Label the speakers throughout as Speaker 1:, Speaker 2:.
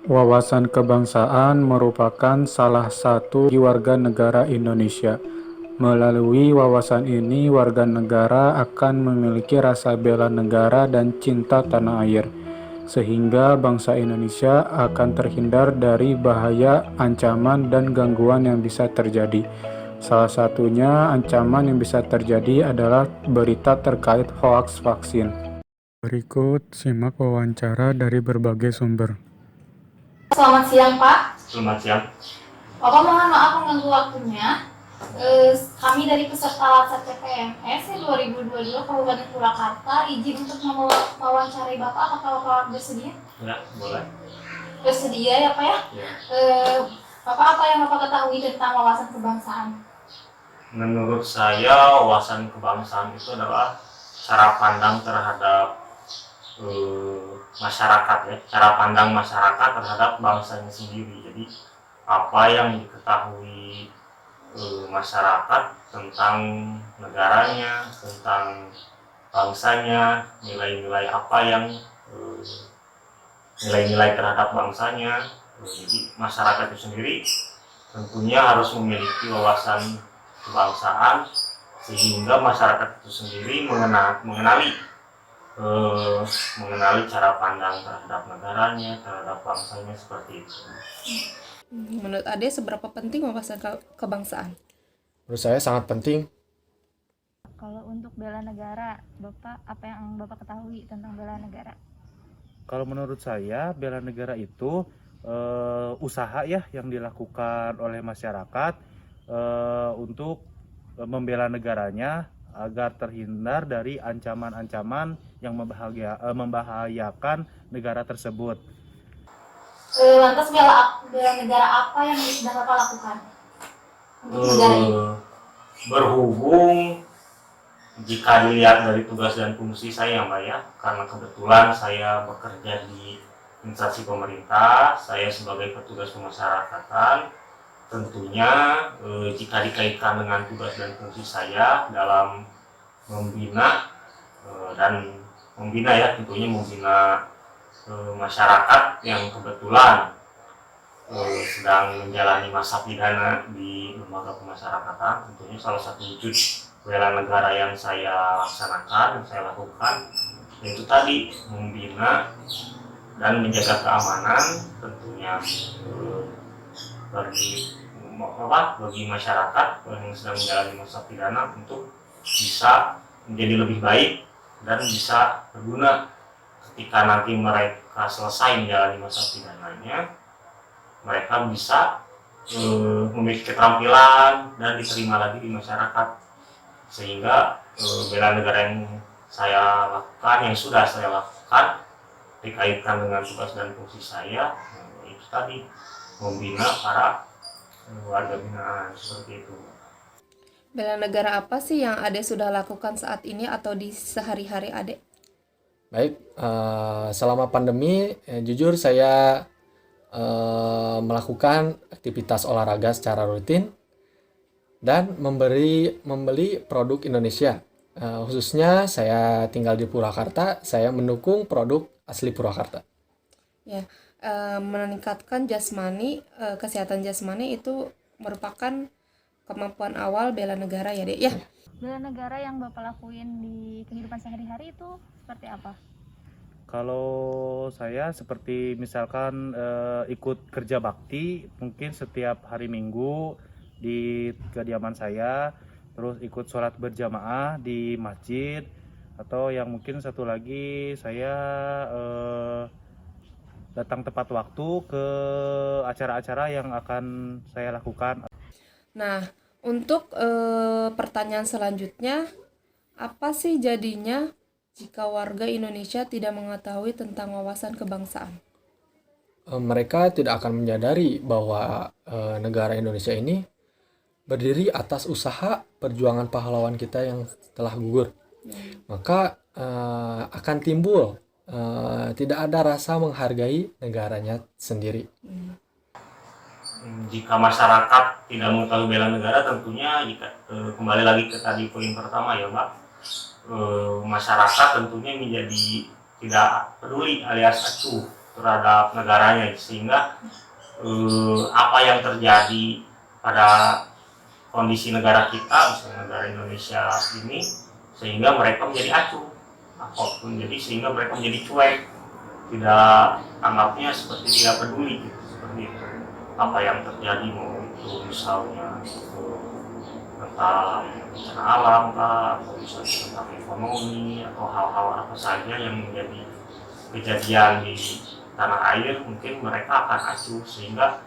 Speaker 1: Wawasan kebangsaan merupakan salah satu warga negara Indonesia. Melalui wawasan ini, warga negara akan memiliki rasa bela negara dan cinta tanah air, sehingga bangsa Indonesia akan terhindar dari bahaya, ancaman, dan gangguan yang bisa terjadi. Salah satunya ancaman yang bisa terjadi adalah berita terkait hoaks vaksin. Berikut simak wawancara dari berbagai sumber.
Speaker 2: Selamat siang, Pak.
Speaker 3: Selamat siang.
Speaker 2: Bapak mohon maaf mengganggu waktunya. Kami dari peserta Latsat CPNS 2022 Kabupaten Purwakarta izin untuk mewawancari Bapak. Apakah Bapak bersedia?
Speaker 3: Ya, boleh.
Speaker 2: Bersedia ya, Pak ya?
Speaker 3: Ya.
Speaker 2: Bapak, apa yang Bapak ketahui tentang wawasan kebangsaan?
Speaker 3: Menurut saya, wawasan kebangsaan itu adalah cara pandang terhadap masyarakat, ya, cara pandang masyarakat terhadap bangsanya sendiri. Jadi apa yang diketahui masyarakat tentang negaranya, tentang bangsanya, nilai-nilai apa yang nilai-nilai terhadap bangsanya. Jadi masyarakat itu sendiri tentunya harus memiliki wawasan kebangsaan sehingga masyarakat itu sendiri mengenali cara pandang terhadap negaranya, terhadap bangsanya, seperti itu.
Speaker 4: Menurut Ade, seberapa penting wawasan kebangsaan?
Speaker 5: Menurut saya sangat penting.
Speaker 6: Kalau untuk bela negara, Bapak, apa yang Bapak ketahui tentang bela negara?
Speaker 7: Kalau menurut saya, bela negara itu usaha ya yang dilakukan oleh masyarakat untuk membela negaranya agar terhindar dari ancaman-ancaman yang membahayakan negara tersebut.
Speaker 2: Lantas bela negara apa yang sudah Bapak lakukan untuk negara ini?
Speaker 3: Berhubung jika dilihat dari tugas dan fungsi saya, Mbak, ya, karena kebetulan saya bekerja di instansi pemerintah, saya sebagai petugas pemasyarakatan, tentunya jika dikaitkan dengan tugas dan fungsi saya dalam membina ya, tentunya membina masyarakat yang kebetulan sedang menjalani masa pidana di lembaga pemasyarakatan. Tentunya salah satu wujud bela negara yang saya laksanakan, yang saya lakukan, yaitu tadi membina dan menjaga keamanan tentunya bagi masyarakat yang sedang menjalani masa pidana untuk bisa menjadi lebih baik dan bisa berguna ketika nanti mereka selesai menjalani masa pidananya. Mereka bisa memiliki keterampilan dan diterima lagi di masyarakat, sehingga bela negara yang saya lakukan, yang sudah saya lakukan, dikaitkan dengan tugas dan fungsi saya, itu tadi membina para warga binaan, seperti itu.
Speaker 4: Bela negara apa sih yang Ade sudah lakukan saat ini atau di sehari-hari Ade?
Speaker 5: Baik, selama pandemi, jujur saya melakukan aktivitas olahraga secara rutin dan membeli produk Indonesia. Khususnya saya tinggal di Purwakarta, saya mendukung produk asli Purwakarta.
Speaker 4: Ya, meningkatkan jasmani, kesehatan jasmani itu merupakan kemampuan awal bela negara ya, Dek. Ya.
Speaker 6: Bela negara yang Bapak lakuin di kehidupan sehari-hari itu seperti apa?
Speaker 7: Kalau saya seperti misalkan ikut kerja bakti, mungkin setiap hari Minggu di kediaman saya, terus ikut sholat berjamaah di masjid, atau yang mungkin satu lagi saya datang tepat waktu ke acara-acara yang akan saya lakukan.
Speaker 4: Nah, untuk pertanyaan selanjutnya, apa sih jadinya jika warga Indonesia tidak mengetahui tentang wawasan kebangsaan?
Speaker 5: Mereka tidak akan menyadari bahwa negara Indonesia ini berdiri atas usaha perjuangan pahlawan kita yang telah gugur. Maka akan timbul tidak ada rasa menghargai negaranya sendiri.
Speaker 3: Jika masyarakat tidak mengetahui bela negara, tentunya kembali lagi ke tadi poin pertama ya, Mbak, masyarakat tentunya menjadi tidak peduli alias acuh terhadap negaranya, sehingga apa yang terjadi pada kondisi negara kita, misalnya negara Indonesia ini, sehingga mereka menjadi acuh apapun, jadi sehingga mereka menjadi cuek, tidak anggapnya seperti tidak peduli gitu, seperti itu. Apa yang terjadi, mau itu misalnya tentang bencana alam kah, atau misalnya tentang ekonomi atau hal-hal apa saja yang menjadi kejadian di tanah air, mungkin mereka akan acuh, sehingga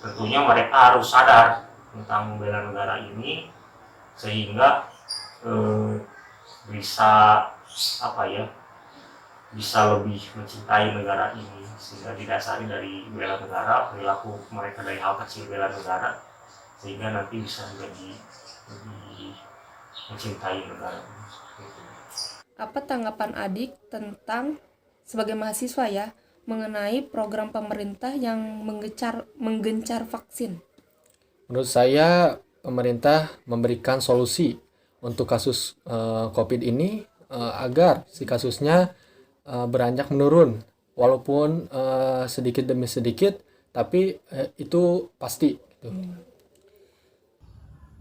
Speaker 3: tentunya mereka harus sadar tentang membela negara ini, sehingga bisa bisa lebih mencintai negara ini, sehingga didasari dari bela negara, perilaku mereka dari hal kecil bela negara, sehingga nanti bisa menjadi lebih mencintai negara ini.
Speaker 4: Apa tanggapan adik tentang sebagai mahasiswa ya mengenai program pemerintah yang menggencar vaksin?
Speaker 5: Menurut saya pemerintah memberikan solusi untuk kasus COVID ini agar si kasusnya beranjak menurun, walaupun sedikit demi sedikit, tapi itu pasti. Gitu.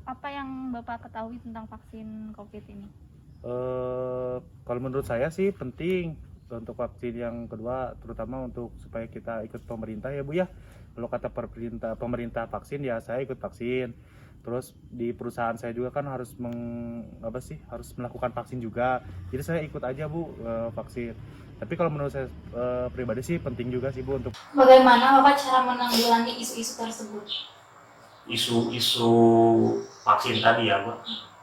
Speaker 6: Apa yang Bapak ketahui tentang vaksin COVID ini?
Speaker 7: Kalau menurut saya sih penting untuk vaksin yang kedua, terutama untuk supaya kita ikut pemerintah ya Bu ya. Kalau kata pemerintah vaksin ya saya ikut vaksin. Terus di perusahaan saya juga kan harus harus melakukan vaksin juga. Jadi saya ikut aja Bu vaksin. Tapi kalau menurut saya pribadi sih penting juga sih Bu untuk.
Speaker 2: Bagaimana Bapak cara menanggulangi isu-isu tersebut?
Speaker 3: Isu-isu vaksin tadi ya, Bu.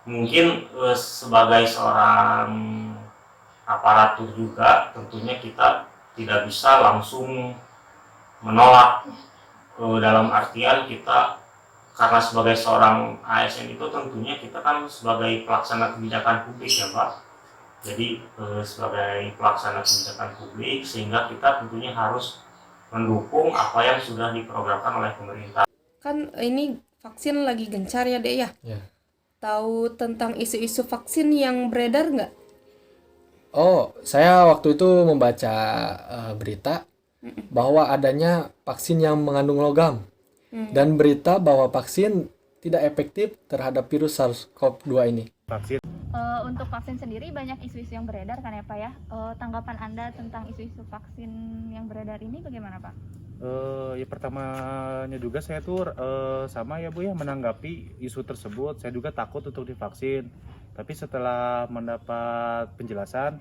Speaker 3: Mungkin sebagai seorang aparatur juga, tentunya kita tidak bisa langsung menolak, dalam artian kita, karena sebagai seorang ASN itu tentunya kita kan sebagai pelaksana kebijakan publik ya Pak. Jadi sebagai pelaksana kebijakan publik, sehingga kita tentunya harus mendukung apa yang sudah diprogramkan oleh pemerintah.
Speaker 4: Kan ini vaksin lagi gencar ya Dek ya?
Speaker 5: Ya.
Speaker 4: Tahu tentang isu-isu vaksin yang beredar nggak?
Speaker 5: Oh, saya waktu itu membaca berita bahwa adanya vaksin yang mengandung logam dan berita bahwa vaksin tidak efektif terhadap virus SARS-CoV-2 ini.
Speaker 7: Vaksin.
Speaker 6: Untuk vaksin sendiri banyak isu-isu yang beredar kan ya Pak ya? Tanggapan Anda tentang isu-isu vaksin yang beredar ini bagaimana Pak?
Speaker 7: Ya pertamanya juga saya tuh sama ya Bu ya menanggapi isu tersebut. Saya juga takut untuk divaksin. Tapi setelah mendapat penjelasan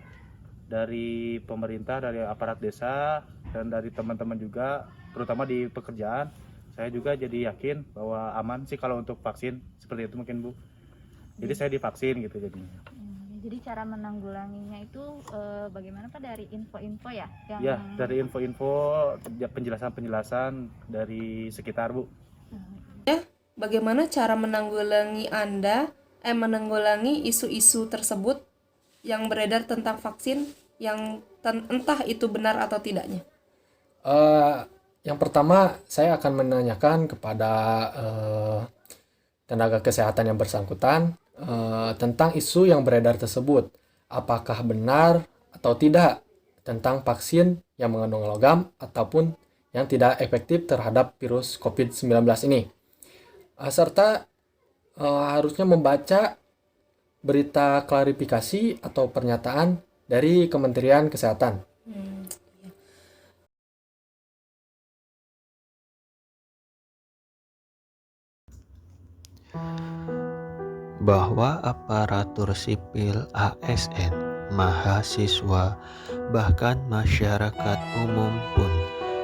Speaker 7: dari pemerintah, dari aparat desa, dan dari teman-teman juga, terutama di pekerjaan, saya juga jadi yakin bahwa aman sih kalau untuk vaksin, seperti itu mungkin Bu. Jadi saya divaksin gitu jadinya.
Speaker 6: Jadi cara menanggulanginya itu bagaimana Pak, dari info-info ya?
Speaker 7: Ya, dari info-info, penjelasan-penjelasan dari sekitar Bu.
Speaker 4: Bagaimana cara menanggulangi menanggulangi isu-isu tersebut yang beredar tentang vaksin yang entah itu benar atau tidaknya?
Speaker 5: Yang pertama saya akan menanyakan kepada tenaga kesehatan yang bersangkutan tentang isu yang beredar tersebut. Apakah benar atau tidak tentang vaksin yang mengandung logam ataupun yang tidak efektif terhadap virus COVID-19 ini. Serta harusnya membaca berita klarifikasi atau pernyataan dari Kementerian Kesehatan.
Speaker 8: Bahwa aparatur sipil ASN, mahasiswa, bahkan masyarakat umum pun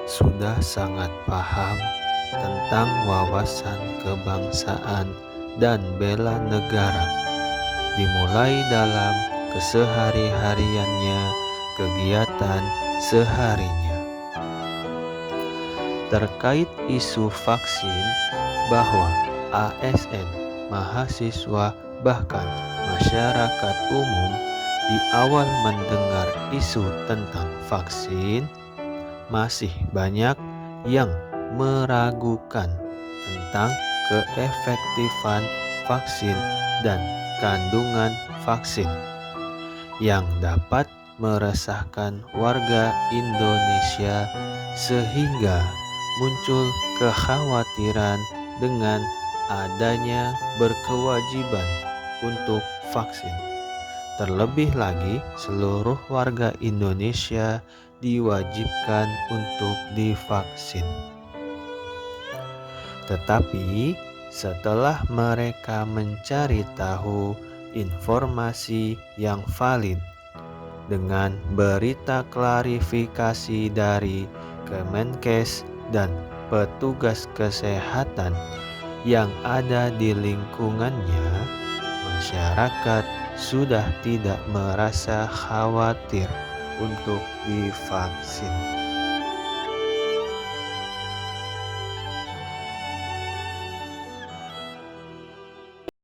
Speaker 8: sudah sangat paham tentang wawasan kebangsaan dan bela negara, dimulai dalam kesehari-hariannya, kegiatan seharinya. Terkait isu vaksin, bahwa ASN, mahasiswa, bahkan masyarakat umum di awal mendengar isu tentang vaksin, masih banyak yang meragukan tentang keefektifan vaksin dan kandungan vaksin yang dapat meresahkan warga Indonesia sehingga muncul kekhawatiran dengan adanya berkewajiban untuk vaksin. Terlebih lagi, seluruh warga Indonesia diwajibkan untuk divaksin. Tetapi setelah mereka mencari tahu informasi yang valid dengan berita klarifikasi dari Kemenkes dan petugas kesehatan yang ada di lingkungannya, masyarakat sudah tidak merasa khawatir untuk divaksin.